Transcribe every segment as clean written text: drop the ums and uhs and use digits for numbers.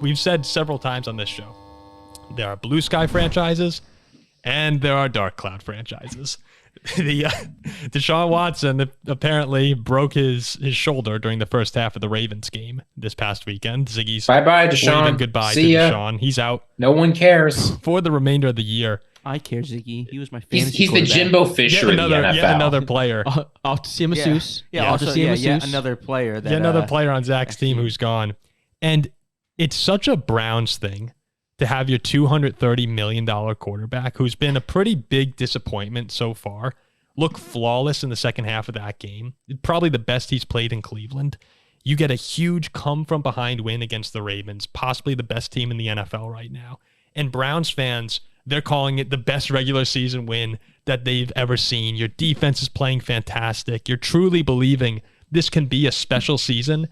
we've said several times on this show, there are blue sky franchises and there are dark cloud franchises. The Deshaun Watson apparently broke his shoulder during the first half of the Ravens game this past weekend. Ziggy's bye-bye, Deshaun. Waving goodbye See to ya. Deshaun. He's out. No one cares. For the remainder of the year. I care, Ziggy. He was my fantasy He's the Jimbo Fisher in the NFL. Yet another player. Off to see a masseuse. Yet another player. Another player on Zach's team who's gone. And it's such a Browns thing to have your $230 million quarterback, who's been a pretty big disappointment so far, look flawless in the second half of that game. Probably the best he's played in Cleveland. You get a huge come-from-behind win against the Ravens, possibly the best team in the NFL right now. And Browns fans, they're calling it the best regular season win that they've ever seen. Your defense is playing fantastic. You're truly believing this can be a special season.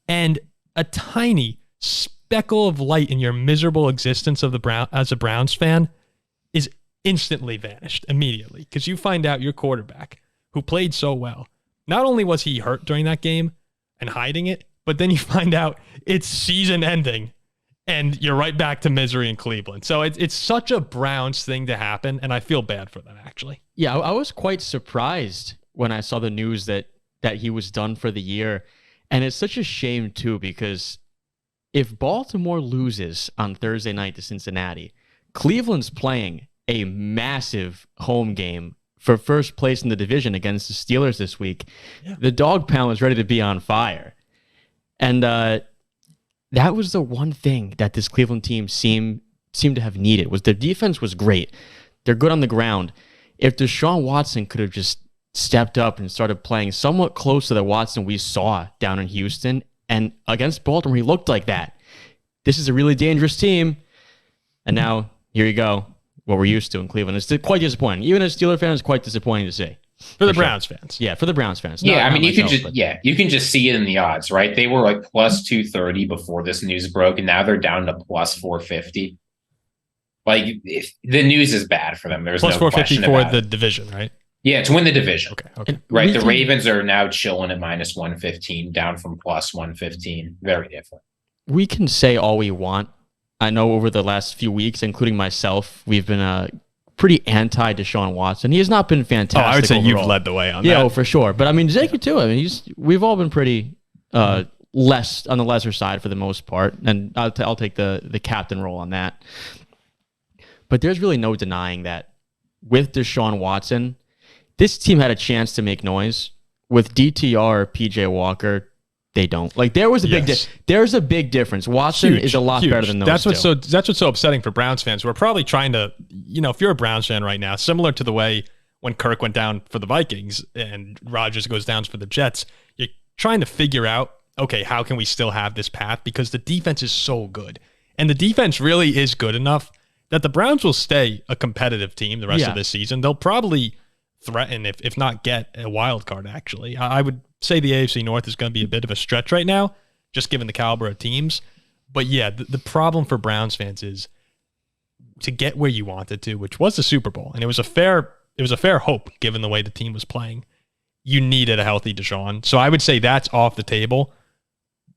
And a tiny speckle of light in your miserable existence as a Browns fan is instantly vanished immediately, because you find out your quarterback, who played so well, not only was he hurt during that game and hiding it, but then you find out it's season ending and you're right back to misery in Cleveland. So it's such a Browns thing to happen, and I feel bad for them, actually. Yeah, I was quite surprised when I saw the news that he was done for the year. And it's such a shame, too, because if Baltimore loses on Thursday night to Cincinnati, Cleveland's playing a massive home game for first place in the division against the Steelers this week. Yeah. The dog pound was ready to be on fire. And that was the one thing that this Cleveland team seemed to have needed, was their defense was great. They're good on the ground. If Deshaun Watson could have just stepped up and started playing somewhat close to the Watson we saw down in Houston, and against Baltimore, he looked like that. This is a really dangerous team. And now, here you go. What we're used to in Cleveland. It's quite disappointing. Even as Steelers fans, it's quite disappointing to see. For the Browns fans. Yeah, for the Browns fans. Yeah, I mean, you can just see it in the odds, right? They were like plus 230 before this news broke, and now they're down to plus 450. Like, the news is bad for them. There's plus no 450 question for the division, right? Yeah, to win the division. Okay. Right, the Ravens are now chilling at minus 115, down from plus 115. Very different. We can say all we want. I know over the last few weeks, including myself, we've been pretty anti Deshaun Watson. He has not been fantastic. I would say overall. you've led the way on that. Yeah, oh, for sure. But I mean, Ziggy too. I mean, we've all been pretty less on the lesser side for the most part, and I'll take the captain role on that. But there's really no denying that with Deshaun Watson, this team had a chance to make noise. With DTR or PJ Walker, they don't. Like, there was a there's a big difference. Watson is a lot better than those two. That's what's so upsetting for Browns fans. We're probably trying to, if you're a Browns fan right now, similar to the way when Kirk went down for the Vikings and Rodgers goes down for the Jets, you're trying to figure out, okay, how can we still have this path? Because the defense is so good. And the defense really is good enough that the Browns will stay a competitive team the rest of this season. They'll probably threaten, if not get a wild card, actually. I would say the AFC North is going to be a bit of a stretch right now, just given the caliber of teams. But yeah, the problem for Browns fans is to get where you wanted to, which was the Super Bowl, and it was a fair hope given the way the team was playing. You needed a healthy Deshaun, so I would say that's off the table.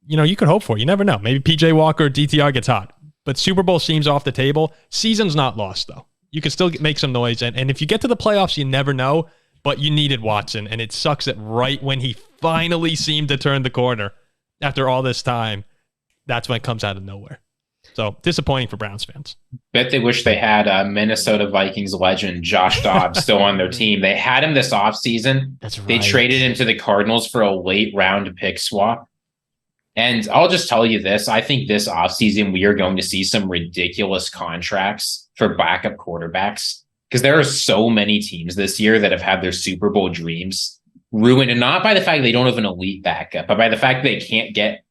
You could hope for it. You never know. Maybe PJ Walker or DTR gets hot, but Super Bowl seems off the table. Season's not lost though. You can still make some noise, and if you get to the playoffs, you never know. But you needed Watson, and it sucks that right when he finally seemed to turn the corner after all this time, that's when it comes out of nowhere. So disappointing for Browns fans. Bet they wish they had Minnesota Vikings legend Josh Dobbs still on their team. They had him this offseason. That's right. They traded him to the Cardinals for a late round pick swap. And I'll just tell you this. I think this offseason we are going to see some ridiculous contracts for backup quarterbacks, because there are so many teams this year that have had their Super Bowl dreams ruined, and not by the fact they don't have an elite backup, but by the fact they can't get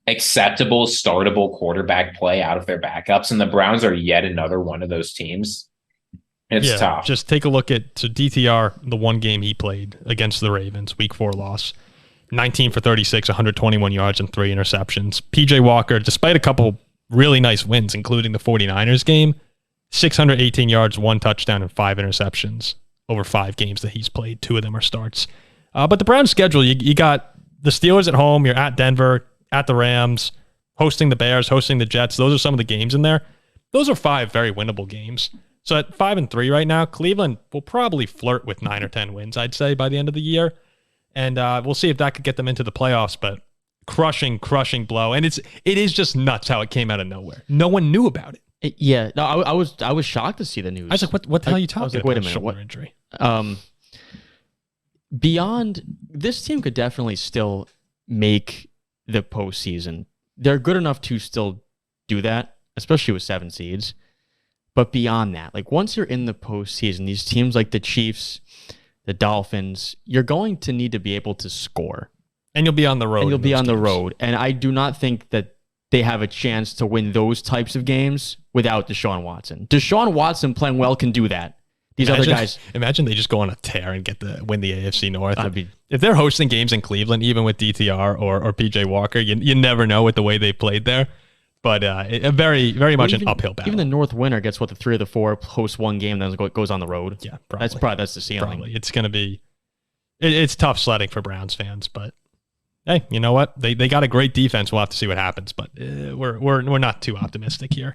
acceptable, startable quarterback play out of their backups. And the Browns are yet another one of those teams. It's tough. Just take a look at DTR, the one game he played against the Ravens, week 4 loss. 19 for 36, 121 yards and 3 interceptions. PJ Walker, despite a couple really nice wins, including the 49ers game, 618 yards, 1 touchdown, and 5 interceptions over 5 games that he's played. 2 of them are starts. But the Browns' schedule, you got the Steelers at home, you're at Denver, at the Rams, hosting the Bears, hosting the Jets. Those are some of the games in there. Those are 5 very winnable games. So at 5-3 right now, Cleveland will probably flirt with 9 or 10 wins, I'd say, by the end of the year. And we'll see if that could get them into the playoffs. But crushing blow. And it is just nuts how it came out of nowhere. No one knew about it. No, I was shocked to see the news. I was like, what the hell are you talking about? Wait a minute, shoulder injury. Beyond, this team could definitely still make the postseason. They're good enough to still do that, especially with 7 seeds. But beyond that, like once you're in the postseason, these teams like the Chiefs, the Dolphins, you're going to need to be able to score. And you'll be on the road. And I do not think that they have a chance to win those types of games without Deshaun Watson. Deshaun Watson playing well can do that. Other guys. Imagine they just go on a tear and win the AFC North. If they're hosting games in Cleveland, even with DTR or PJ Walker, you never know with the way they played there. But a very much an uphill battle. Even the North winner gets the 3 of the 4 hosts one game, then goes on the road. Yeah, probably. That's the ceiling. Probably. It's going to be. It's tough sledding for Browns fans, but hey, you know what? They got a great defense. We'll have to see what happens, but we're not too optimistic here.